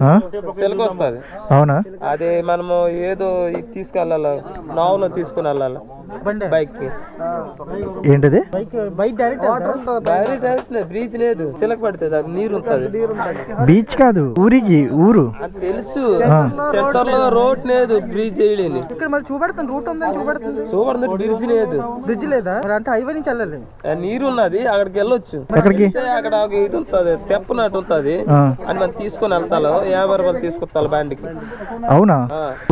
ఆ? చిలక వస్తుంది. అవునా? అది మనము ఏదో ఇది తీసుకెళ్ళాలి, నావులో తీసుకుని వెళ్ళాలి బైక్ కి. ఏంటిది? డైరెక్ట్ బ్రీచ్ లేదు, చిలక పడుతుంది, అది నీరు ఉంటుంది. బీచ్ కాదు, ఊరికి ఊరు. అది తెలుసు, సెంటర్ లో రోడ్ లేదు, బ్రిడ్జ్ చేయలేని. ఇక్కడ మళ్ళీ చూపెడుతుంది, రూట్ ఉందని చూపెడుతుంది. చూపడుతుంది, బ్రిడ్జ్ లేదు. బ్రిడ్జ్ లేదా? మరి అంతా హైవే నుంచి వెళ్ళాలి. నీరు ఉన్నది, అక్కడికి వెళ్ళొచ్చు. ఎక్కడికి? అక్కడ ఒక ఇది ఉంటది, తెప్పనట్టు ఉంటది, అని మనం తీసుకొని వెళ్తాను. 50 రూపాయలు తీసుకొస్తాను బండికి. అవునా?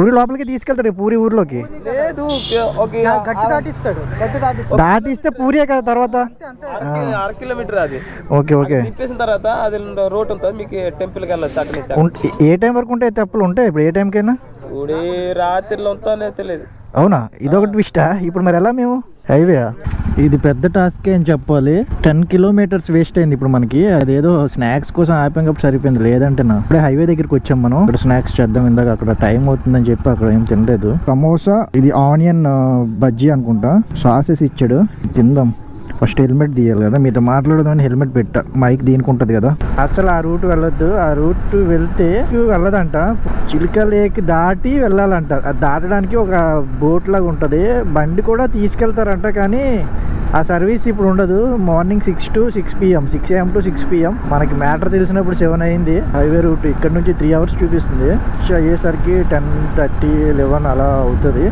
ఊరి లోపలికి తీసుకెళ్తాడు, పూరి ఊర్లోకి లేదు, ఒక గట్టి దాటిస్తాడు, గట్టి దాటిస్తాడు. దాటిస్తే పూరియే కదా తర్వాత. 1 కిలోమీటర్ అది. Okay okay. తిప్పేసిన తర్వాత అది రోడ్ ఉంటుంది, మీకు టెంపుల్ కి వెళ్ళచ్చు అక్కడి నుంచి. ఏ టైం వరకు ఉంటాయి తెప్పలు? ఉంటాయి ఇప్పుడు ఏ టైంకైనా? ఇప్పుడు రాత్రిలో ఉంటానే తెలియదు. అవునా? ఇదొక ట్విస్టా. ఇప్పుడు మరి ఎలా మేము హైవే? ఇది పెద్ద టాస్క్ అని చెప్పాలి. 10 కిలోమీటర్స్ వేస్ట్ అయింది ఇప్పుడు మనకి. అదేదో స్నాక్స్ కోసం ఆపాం కాబట్టి సరిపోయింది, లేదంటే నా ఇప్పుడే హైవే దగ్గరికి వచ్చాం మనం. ఇక్కడ స్నాక్స్ చేద్దాం, ఇందాక అక్కడ టైం అవుతుందని చెప్పి అక్కడ ఏం తినలేదు. సమోసా, ఇది ఆనియన్ బజ్జీ అనుకుంటా, సాసెస్ ఇచ్చాడు, తిందాం. ఫస్ట్ హెల్మెట్ తీయాలి కదా, మీతో మాట్లాడదామని హెల్మెట్ పెట్టా, మైక్ దీనికి ఉంటుంది కదా. అసలు ఆ రూట్ వెళ్ళొద్దు, ఆ రూట్ వెళ్తే వెళ్ళదంట. చిలుక లేక్ దాటి వెళ్ళాలంట. అది దాటడానికి ఒక బోట్ లాగా ఉంటుంది, బండి కూడా తీసుకెళ్తారంట. కానీ ఆ సర్వీస్ ఇప్పుడు ఉండదు. Morning 6 to 6 PM, 6 AM to 6 PM. మనకి మ్యాటర్ తెలిసినప్పుడు 7 అయింది. హైవే రూట్ ఇక్కడ నుంచి 3 hours చూపిస్తుంది. అయ్యేసరికి 10:30, 11 అలా అవుతుంది.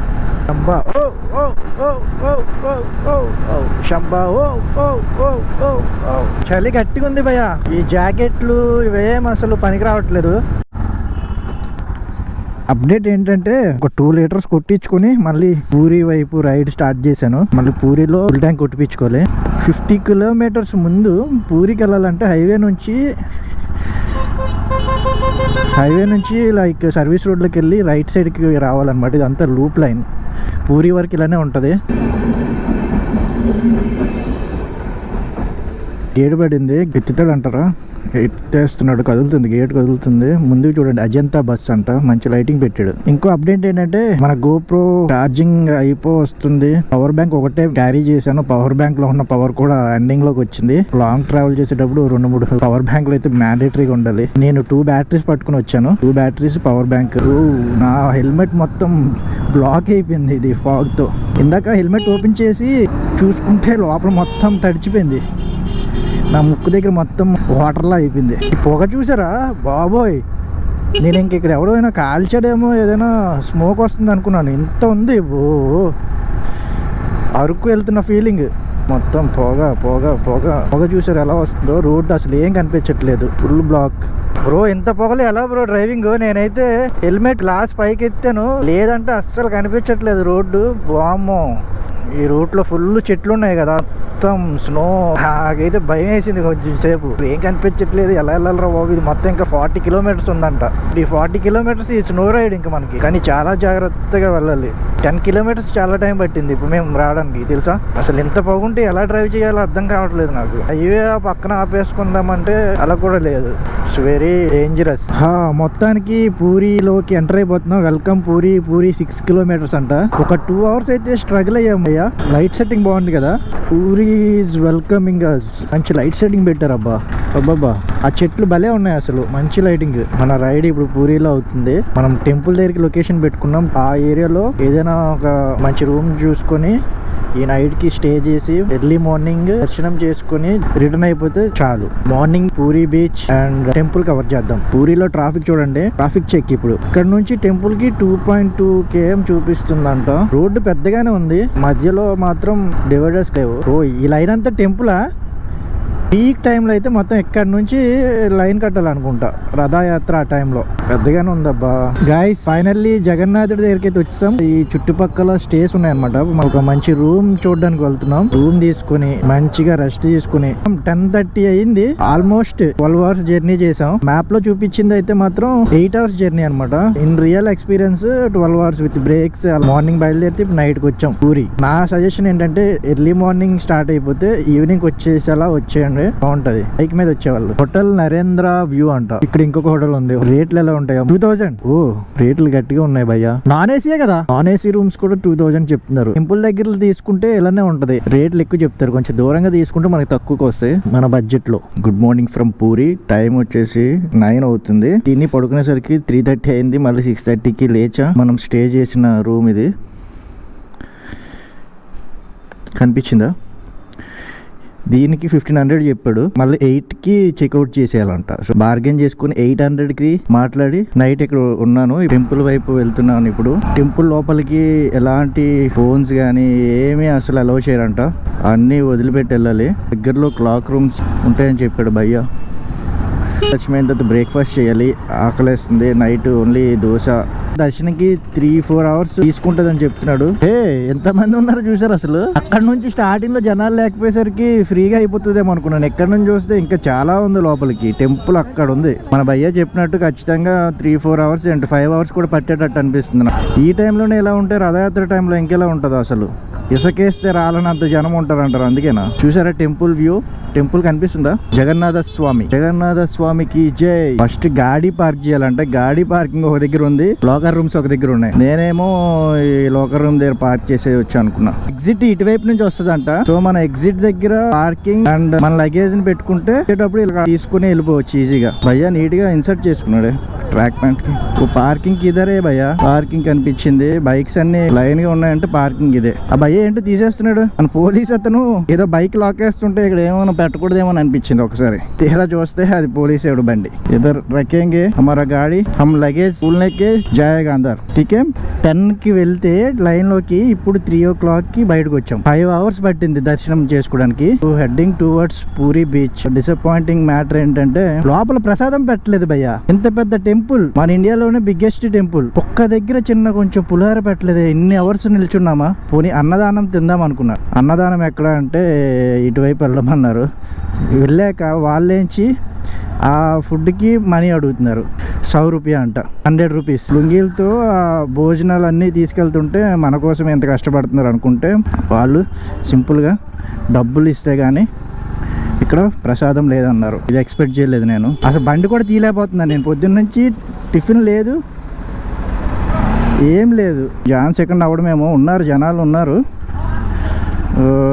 శంబా ఓ ఓ ఓ ఓ ఓ ఓ ఓ శంబా ఓ ఓ ఓ ఓ ఓ. చలి గట్టిగా ఉంది భయ్యా. ఈ జాకెట్లు ఇవేం అసలు పనికి రావట్లేదు. అప్డేట్ ఏంటంటే ఒక 2 లీటర్స్ కొట్టించుకొని మళ్ళీ పూరి వైపు రైడ్ స్టార్ట్ చేశాను. మళ్ళీ పూరిలో ఫుల్ ట్యాంక్ కొట్టించుకోవాలి. 50 కిలోమీటర్స్ ముందు పూరికి వెళ్ళాలంటే హైవే నుంచి లైక్ సర్వీస్ రోడ్లోకి వెళ్ళి రైట్ సైడ్కి రావాలన్నమాట. ఇదంతా లూప్ లైన్. పూరి వరకు ఇలానే ఉంటుంది. గేట్ పడింది, ఎత్తుతాడు అంటారా? ఎత్తేస్తున్నాడు, కదులుతుంది, గేట్ కదులుతుంది. ముందుకు చూడండి, అజంతా బస్ అంట, మంచి లైటింగ్ పెట్టాడు. ఇంకో అప్డేట్ ఏంటంటే మన గోప్రో ఛార్జింగ్ వస్తుంది. పవర్ బ్యాంక్ ఒకటే క్యారీ చేశాను, పవర్ బ్యాంక్ లో ఉన్న పవర్ కూడా ఎండింగ్ లోకి వచ్చింది. లాంగ్ ట్రావెల్ చేసేటప్పుడు 2-3 పవర్ బ్యాంకులు అయితే మ్యాండేటరీగా ఉండాలి. నేను 2 బ్యాటరీస్ పట్టుకుని వచ్చాను, 2 బ్యాటరీస్ పవర్ బ్యాంక్. నా హెల్మెట్ మొత్తం బ్లాక్ అయిపోయింది ఇది ఫాగ్ తో. ఇందాక హెల్మెట్ ఓపెన్ చేసి చూసుకుంటే లోపల మొత్తం తడిచిపోయింది. నా ముక్కు దగ్గర మొత్తం వాటర్లా అయిపోయింది. ఈ పొగ చూసారా బాబోయ్, నేను ఇంక ఇక్కడ ఎవరైనా కాల్చాడేమో, ఏదైనా స్మోక్ వస్తుంది అనుకున్నాను. ఇంత ఉంది, ఓ అరకు వెళ్తున్న ఫీలింగ్. మొత్తం పొగ పొగ పొగ పొగ చూసారు ఎలా వస్తుందో. రోడ్డు అసలు ఏం కనిపించట్లేదు, ఫుల్ బ్లాక్. బ్రో ఇంత పొగలు ఎలా బ్రో డ్రైవింగ్? నేనైతే హెల్మెట్ గ్లాస్ పైకి ఎత్తాను, లేదంటే అస్సలు కనిపించట్లేదు రోడ్డు. వామ్మో, ఈ రూట్లో ఫుల్ చెట్లు ఉన్నాయి కదా, మొత్తం స్నో. నాకైతే భయం వేసింది కొంచెం సేపు, ఏం కనిపించట్లేదు, ఎలా వెళ్ళాలరా బాబు. ఇది మొత్తం ఇంకా 40 కిలోమీటర్స్ ఉందంట. ఈ 40 కిలోమీటర్స్ ఈ స్నో రైడ్ ఇంకా మనకి. కానీ చాలా జాగ్రత్తగా వెళ్ళాలి. 10 కిలోమీటర్స్ చాలా టైం పట్టింది ఇప్పుడు మేము రావడానికి, తెలుసా? అసలు ఎంత బాగుంటే ఎలా డ్రైవ్ చేయాలో అర్థం కావట్లేదు నాకు. హైవే పక్కన ఆపేసుకుందామంటే అలా కూడా లేదు. It's very dangerous. మొత్తానికి పూరిలోకి ఎంటర్ అయిపోతున్నాం. వెల్కమ్ పూరి. పూరి 6 కిలోమీటర్స్ అంట. ఒక 2 hours అయితే స్ట్రగుల్ అయ్యాం అయ్యా. లైట్ సెట్టింగ్ బాగుంది కదా. పూరి ఈజ్ వెల్కమింగ్ అస్. మంచి లైట్ సెట్టింగ్ పెట్టారు అబ్బా. అబ్బాబ్బా, ఆ చెట్లు భలే ఉన్నాయి అసలు, మంచి లైటింగ్. మన రైడ్ ఇప్పుడు పూరిలో అవుతుంది. మనం టెంపుల్ దగ్గరికి లొకేషన్ పెట్టుకున్నాం. ఆ ఏరియాలో ఏదైనా ఒక మంచి రూమ్ చూసుకొని ఈ నైట్ కి స్టే చేసి ఎర్లీ మార్నింగ్ దర్శనం చేసుకుని రిటర్న్ అయిపోతే చాలు. Morning puri beach and temple cover చేద్దాం. పూరిలో ట్రాఫిక్ చూడండి, ట్రాఫిక్ చెక్. ఇప్పుడు ఇక్కడ నుంచి టెంపుల్ కి 2.2 km చూపిస్తుందంట. రోడ్డు పెద్దగానే ఉంది, మధ్యలో మాత్రం డివైడర్స్ లేవు. ఈ లైన్ అంతా టెంపులా? పీక్ టైంలో అయితే మొత్తం ఇక్కడ నుంచి లైన్ కట్టాలనుకుంటా, రథయాత్ర ఆ టైంలో. పెద్దగానే ఉందబ్బా. గాయస్ ఫైనల్లీ జగన్నాథుడి దగ్గరికి అయితే వచ్చాం. ఈ చుట్టుపక్కల స్టేస్ ఉన్నాయన్నమాట. ఒక మంచి రూమ్ చూడడానికి వెళ్తున్నాం. రూమ్ తీసుకుని మంచిగా రెస్ట్ తీసుకుని 10:30 అయింది. ఆల్మోస్ట్ 12 hours జర్నీ చేసాం. మ్యాప్ లో చూపించింది అయితే మాత్రం 8 hours జర్నీ అనమాట. In real experience 12 hours with breaks. Morning బయలుదేరితే నైట్ కి వచ్చాం పూరి. నా సజెషన్ ఏంటంటే ఎర్లీ మార్నింగ్ స్టార్ట్ అయిపోతే ఈవినింగ్ వచ్చేసేలా వచ్చేయండి. చూడండి, బాగుంటది. బైక్ మీద వచ్చేవాళ్ళు. హోటల్ నరేంద్ర వ్యూ అంట. ఇక్కడ ఇంకొక హోటల్ ఉంది. రేట్లు ఎలా ఉంటాయో 2000. ఓ రేట్లు గట్టిగా ఉన్నాయి భయ్యా. నాన్ ఏసీయే కదా, నాన్ ఏసీ రూమ్స్ కూడా 2000 చెప్తున్నారు. టెంపుల్ దగ్గర తీసుకుంటే ఇలానే ఉంటది, రేట్లు ఎక్కువ చెప్తారు. కొంచెం దూరంగా తీసుకుంటే మనకి తక్కువకి వస్తాయి మన బడ్జెట్ లో. Good morning from puri. Time వచ్చేసి 9 అవుతుంది. తిని పడుకునేసరికి 3:30 అయింది. మళ్ళీ 6:30కి లేచా. మనం స్టే చేసిన రూమ్ ఇది కనిపించిందా? దీనికి 1500 చెప్పాడు. మళ్ళీ 8కి చెక్అవుట్ చేసేయాలంట. సో బార్గెన్ చేసుకుని 800కి మాట్లాడి నైట్ ఇక్కడ ఉన్నాను. టెంపుల్ వైపు వెళ్తున్నాను. ఇప్పుడు టెంపుల్ లోపలికి ఎలాంటి ఫోన్స్ కానీ ఏమీ అసలు అలౌ చేయరంట. అన్నీ వదిలిపెట్టి వెళ్ళాలి. దగ్గరలో క్లాక్ రూమ్స్ ఉంటాయని చెప్పాడు భయ్య. దర్శనమైన తర్వాత బ్రేక్ఫాస్ట్ చేయాలి. ఆకలేస్తుంది. Night only dosa. దర్శనంకి 3-4 అవర్స్ తీసుకుంటదని చెప్తున్నాడు. ఎంతమంది ఉన్నారు చూసారు అసలు. అక్కడ నుంచి స్టార్టింగ్ లో జనాలు లేకపోయేసరికి ఫ్రీగా అయిపోతుందేమో అనుకున్నాను. ఎక్కడ నుంచి చూస్తే ఇంకా చాలా ఉంది లోపలికి. టెంపుల్ అక్కడ ఉంది. మన భయ్య చెప్పినట్టు ఖచ్చితంగా 3-4 అవర్స్ అంటే 5 అవర్స్ కూడా పట్టేటట్టు అనిపిస్తుంది. ఈ టైంలోనే ఎలా ఉంటే రథయాత్ర టైంలో ఇంకెలా ఉంటుందో అసలు. ఇసుకేస్తే రాలనంత జనం ఉంటారు అంటారు. అందుకేనా? చూసారా టెంపుల్ వ్యూ? టెంపుల్ కనిపిస్తుందా? జగన్నాథ స్వామికి జై. ఫస్ట్ గాడి పార్క్ చేయాలంటే గాడి పార్కింగ్ ఒక దగ్గర ఉంది, లోకర్ రూమ్స్ ఒక దగ్గర ఉన్నాయి. నేనేమో ఈ లోకర్ రూమ్ దగ్గర పార్క్ చేసే వచ్చా అనుకున్నా. ఎగ్జిట్ ఇటువైపు నుంచి వస్తుందంట. సో మన ఎగ్జిట్ దగ్గర పార్కింగ్ అండ్ మన లగేజ్ ని పెట్టుకుంటే వచ్చేటప్పుడు ఇలా తీసుకుని వెళ్ళిపోవచ్చు ఈజీగా. భయ్యా నీట్ గా ఇన్సర్ట్ చేసుకున్నాడే ట్రాక్ ప్యాంట్ కి. పార్కింగ్ ఇదరే భయ్యా. పార్కింగ్ కనిపించింది. బైక్స్ అన్ని లైన్ గా ఉన్నాయంటే పార్కింగ్ ఇదే. ఆ భయ్య ఏంటో తీసేస్తున్నాడు. మన పోలీస్ అతను ఏదో బైక్ లాక్ వేస్తుంటే ఇక్కడ ఏమైనా పెట్టకూడదేమో అనిపించింది ఒకసారి. తీరా చూస్తే అది పోలీస్ ఎవడు బండి. ఇద్దరు రखेंगे हमारा गाड़ी हम लगेज खोलने के जाएगा अंदर ठीक है. 10కి వెళ్తే లైన్ లోకి ఇప్పుడు 3 o'clock కి బయటకు వచ్చాం. 5 hours పట్టింది దర్శనం చేసుకోవడానికి. Heading towards puri beach. Disappointing matter ఏంటంటే లోపల ప్రసాదం పెట్టలేదు భయ్య. ఇంత పెద్ద టెంపుల్, మన ఇండియాలోనే బిగ్గెస్ట్ టెంపుల్, ఒక్క దగ్గర చిన్న కొంచెం పులిహోర పెట్టలేదు. ఇన్ని అవర్స్ నిల్చున్నామా? పోనీ అన్నదానం తిందాం అనుకున్నా. అన్నదానం ఎక్కడ అంటే ఇటువైపు వెళ్ళమన్నారు. వెళ్ళాక వాళ్ళేంచి ఆ ఫుడ్కి మనీ అడుగుతున్నారు. 100 రూపాయ అంట, 100 రూపీస్. లుంగీలతో భోజనాలు అన్నీ తీసుకెళ్తుంటే మన కోసం ఎంత కష్టపడుతున్నారు అనుకుంటే వాళ్ళు సింపుల్గా డబ్బులు ఇస్తే కానీ ఇక్కడ ప్రసాదం లేదన్నారు. ఇది ఎక్స్పెక్ట్ చేయలేదు నేను. అసలు బండి కూడా తీయలేకపోతున్నాను నేను. పొద్దున్న నుంచి టిఫిన్ లేదు, ఏం లేదు. జాన్ సెకండ్ అవ్వడమేమో. ఉన్నారు జనాలు ఉన్నారు.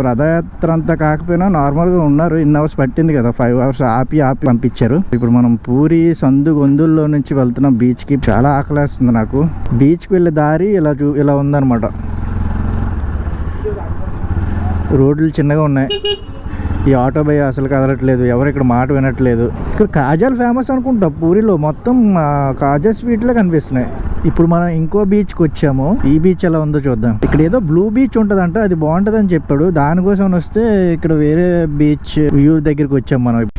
రథయాత్ర అంతా కాకపోయినా నార్మల్గా ఉన్నారు. ఇన్ని అవర్స్ పట్టింది కదా, 5 hours ఆపి పంపించారు. ఇప్పుడు మనం పూరి సందు గొంతుల్లో నుంచి వెళ్తున్నాం బీచ్కి. చాలా ఆకలేస్తుంది నాకు. బీచ్కి వెళ్ళే దారి ఇలా ఉందన్నమాట. రోడ్లు చిన్నగా ఉన్నాయి. ఈ ఆటో భయ్య అసలు కదలట్లేదు. ఎవరు ఇక్కడ మాట వినట్లేదు. ఇక్కడ కాజాలు ఫేమస్ అనుకుంటా పూరిలో. మొత్తం కాజా స్వీట్లే కనిపిస్తున్నాయి. ఇప్పుడు మనం ఇంకో బీచ్కి వచ్చాము. ఈ బీచ్ ఎలా ఉందో చూద్దాం. ఇక్కడ ఏదో బ్లూ బీచ్ ఉంటుందంట, అది బాగుంటుంది అని చెప్పాడు. దానికోసం వస్తే ఇక్కడ వేరే బీచ్ వ్యూ దగ్గరికి వచ్చాము మనం.